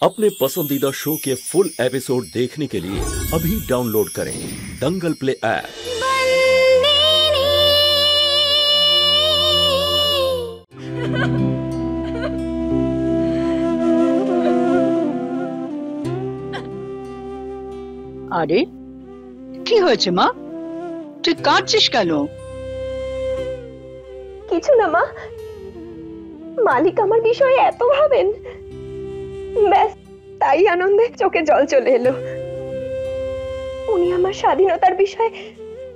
अपने पसंदीदा शो के फुल एपिसोड देखने के लिए अभी डाउनलोड करें दंगल प्ले ऐप। আরে কি হয়েছে মা? তুই কাঁদছিস কেন? কিছু না মা, মালিক আমার বিষয়ে এত ভাবেন, ব্যাস তাই আনন্দে চোখে জল চলে এলো। উনি আমার স্বাধীনতার বিষয়,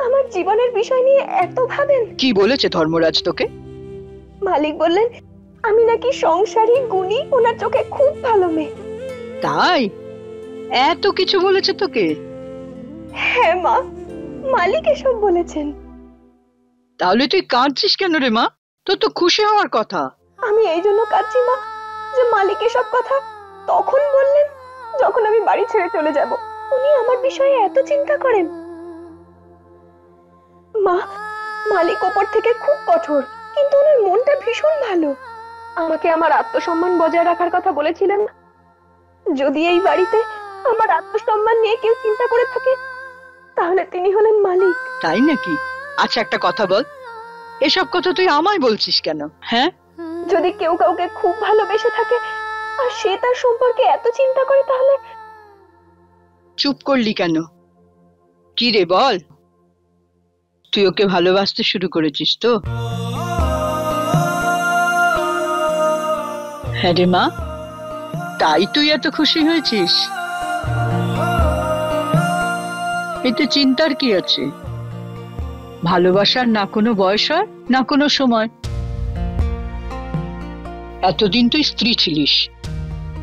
আমার জীবনের বিষয় নিয়ে এত ভাবেন। কি বলেছে ধর্মরাজ তোকে? মালিক বললেন আমি নাকি সংসারী, গুণী, ওনার চোখে খুব ভালো মেয়ে। তাই এত কিছু বলেছে তোকে? হ্যাঁ মা, মালিক এসব বলেছেন। তাহলে তুই কাঁদছিস কেন রে মা? তোর তো খুশি হওয়ার কথা। আমি এই জন্য কাঁদছি মা যে মালিক এসব কথা তখন বললেন যখন আমি বাড়ি ছেড়ে চলে যাব। উনি আমার বিষয়ে এত চিন্তা করেন। মা, মালিক ওপর থেকে খুব কঠোর, কিন্তু ওনার মনটা ভীষণ ভালো। আমাকে আমার আত্মসম্মান বজায় রাখার কথা বলেছিলেন। যদি এই বাড়িতে আমার আত্মসম্মান নিয়ে কেউ চিন্তা করে থাকে তাহলে তিনি হলেন মালিক। তাই নাকি? আচ্ছা একটা কথা বল, এসব কথা তুই আমায় বলছিস কেন? হ্যাঁ, যদি কেউ কাউকে খুব ভালোবেসে থাকে আর সে তার সম্পর্কে এত চিন্তা করে তাহলে। চুপ করলি কেন? কি রে বল, তুই ওকে ভালোবাসতে শুরু করেছিস তো? হ্যাঁ রে মা, তাই তুই এত খুশি হয়েছিস? এতে চিন্তার কি আছে? ভালোবাসার না কোনো বয়স হয় না কোনো সময়। এতদিন তুই স্ত্রী ছিলিস,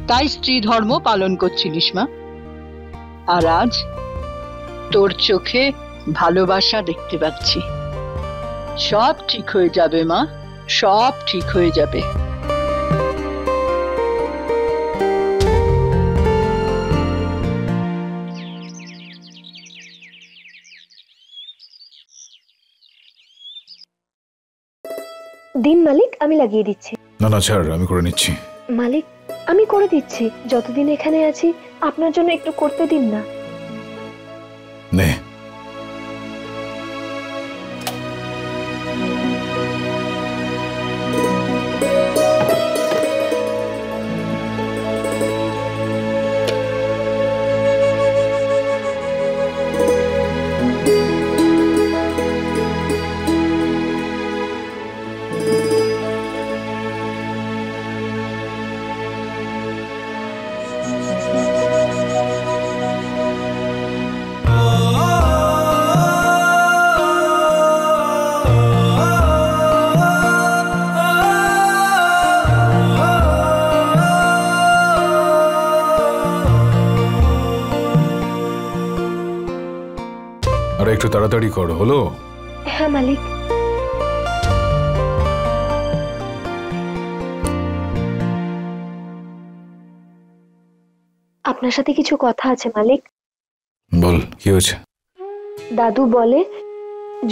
তাই স্ত্রী ধর্ম পালন করছিলিস মা। আর আজ তোর চোখে ভালোবাসা দেখতে পাচ্ছি। সব ঠিক হয়ে যাবে মা, সব ঠিক হয়ে যাবে। দিন মালিক, আমি লাগিয়ে দিচ্ছি। না না ছাড়, আমি করে নিচ্ছি। মালিক আমি করে দিচ্ছি, যতদিন এখানে আছি আপনার জন্য একটু করতে দিন না। নে। আরে একটু তাড়াতাড়ি কর, হলো? হ্যাঁ মালিক। আপনার সাথে কিছু কথা আছে মালিক। বল, কি হয়েছে? দাদু বলে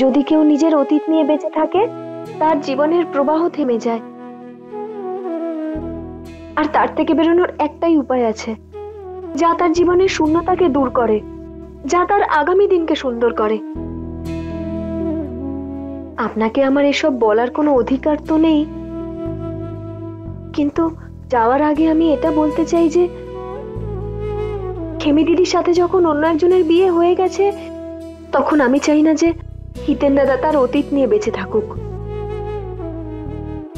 যদি কেউ নিজের অতীত নিয়ে বেঁচে থাকে তার জীবনের প্রবাহ থেমে যায়, আর তার থেকে বেরোনোর একটাই উপায় আছে, যা তার জীবনের শূন্যতাকে দূর করে, যা তার আগামী দিনকে সুন্দর করে। আপনাকে আমার এসব বলার কোনো অধিকার তো নেই, কিন্তু যাওয়ার আগে আমি এটা বলতে চাই যে খেমি দিদির সাথে যখন অন্য একজনের বিয়ে হয়ে গেছে তখন আমি চাই না যে হিতেন দাদা তার অতীত নিয়ে বেঁচে থাকুক।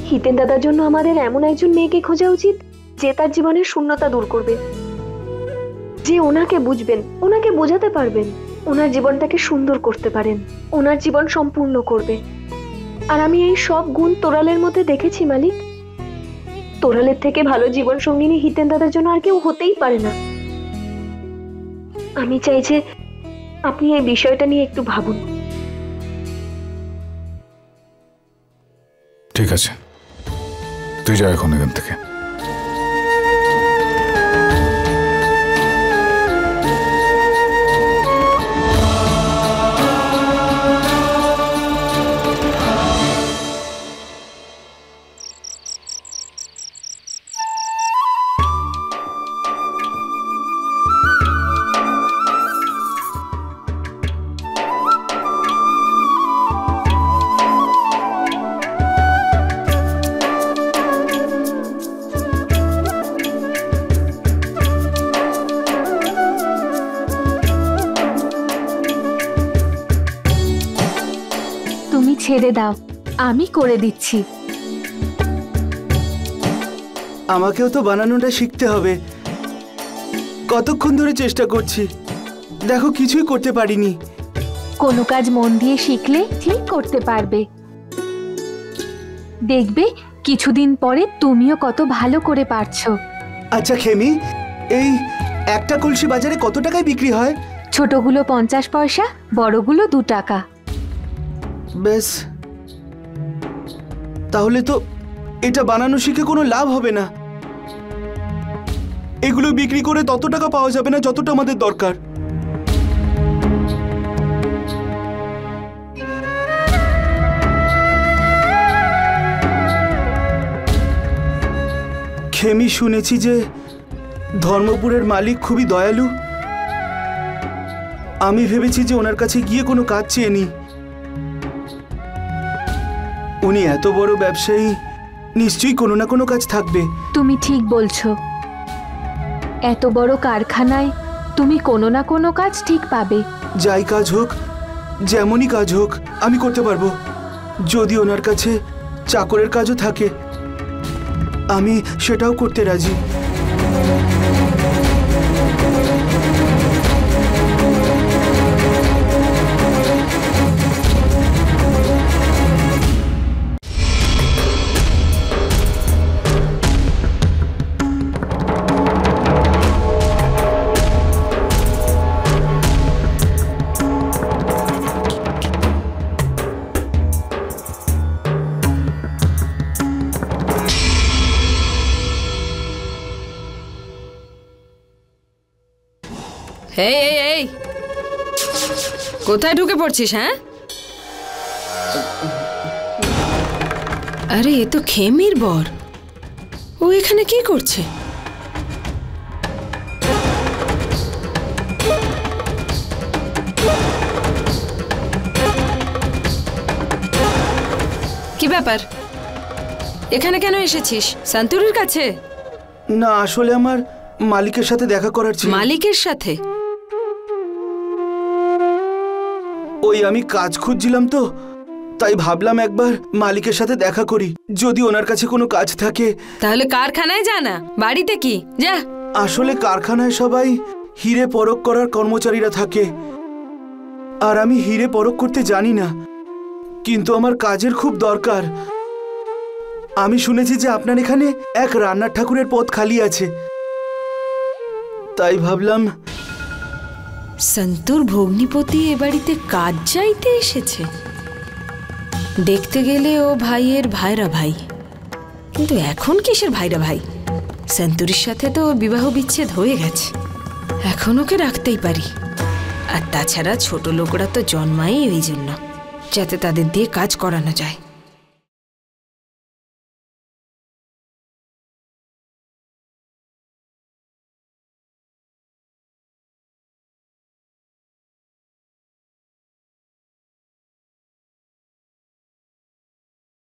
হিতেন দাদার জন্য আমাদের এমন একজন মেয়েকে খোঁজা উচিত যে তার জীবনের শূন্যতা দূর করবে, যে ওনাকে বুঝবেন, ওনাকে বোঝাতে পারবেন, ওনার জীবনটাকে সুন্দর করতে পারেন, ওনার জীবন সম্পূর্ণ করবে। আর আমি এই সব গুণ তোরালের মধ্যে দেখেছি মালিক। তোরালের থেকে ভালো জীবন সঙ্গিনী হিতেন দাদার জন্য আর কেউ হতেই পারে না। আমি চাই যে আপনি এই বিষয়টা নিয়ে একটু ভাবুন। ঠিক আছে, তুই যা এখন এখান থেকে। ছেড়ে দাও, আমি করে দিচ্ছি। আমাকেও তো বানানোটা শিখতে হবে। কতক্ষণ ধরে চেষ্টা করছি, দেখো কিছুই করতে পারিনি। কোনো কাজ মন দিয়ে শিখলে ঠিক করতে পারবে। দেখবে কিছুদিন পরে তুমিও কত ভালো করে পারছো। আচ্ছা খেমি, এই একটা কলসি বাজারে কত টাকায় বিক্রি হয়? ছোটগুলো 50 পয়সা, বড়গুলো 2 টাকা। বেশ, তাহলে তো এটা বানানো শিখে কোনো লাভ হবে না। এগুলো বিক্রি করে তত টাকা পাওয়া যাবে না যতটা আমাদের দরকার। খেমি, শুনেছি যে ধর্মপুরের মালিক খুবই দয়ালু। আমি ভেবেছি যে ওনার কাছে গিয়ে কোনো কাজ চেয়ে নিই। উনি এত বড় ব্যবসায়ী, নিশ্চয়ই কোনো না কোনো কাজ থাকবে। তুমি ঠিক বলছো, এত বড় কারখানায় তুমি কোনো না কোনো কাজ ঠিক পাবে। যাই কাজ হোক, যেমনই কাজ হোক, আমি করতে পারবো। যদি ওনার কাছে চাকরের কাজও থাকে, আমি সেটাও করতে রাজি। এই এই এই, কোথায় ঢুকে পড়ছিস? হ্যাঁ, আরে এ তো খেমির বর, ও এখানে কি করছে? কি ব্যাপার, এখানে কেন এসেছিস? সন্তুরের কাছে? না, আসলে আমার মালিকের সাথে দেখা করার ছিল। মালিকের সাথে? ওই আমি কাজ খুঁজছিলাম তো, তাই ভাবলাম একবার মালিকের সাথে দেখা করি, যদি ওনার কাছে কোনো কাজ থাকে। তাহলে কারখানায় যা না, বাড়িতে কি যা। আসলে কারখানায় সবাই হিরে পরখ করার কর্মচারীরা থাকে, আর আমি হিরে পরখ করতে জানি না, কিন্তু আমার কাজের খুব দরকার। আমি শুনেছি যে আপনার এখানে এক রান্নার ঠাকুরের পদ খালি আছে, তাই ভাবলাম। সন্তুর ভগ্নিপতি এ বাড়িতে কাজ চাইতে এসেছে? দেখতে গেলে ও ভাইয়ের ভাইরা ভাই, কিন্তু এখন কিসের ভাইরা ভাই? সন্তুরের সাথে তো বিবাহ বিচ্ছেদ হয়ে গেছে, এখন ওকে রাখতেই পারি। আর তাছাড়া ছোট লোকরা তো জন্মাই ওই জন্য, যাতে তাদের দিয়ে কাজ করানো যায়।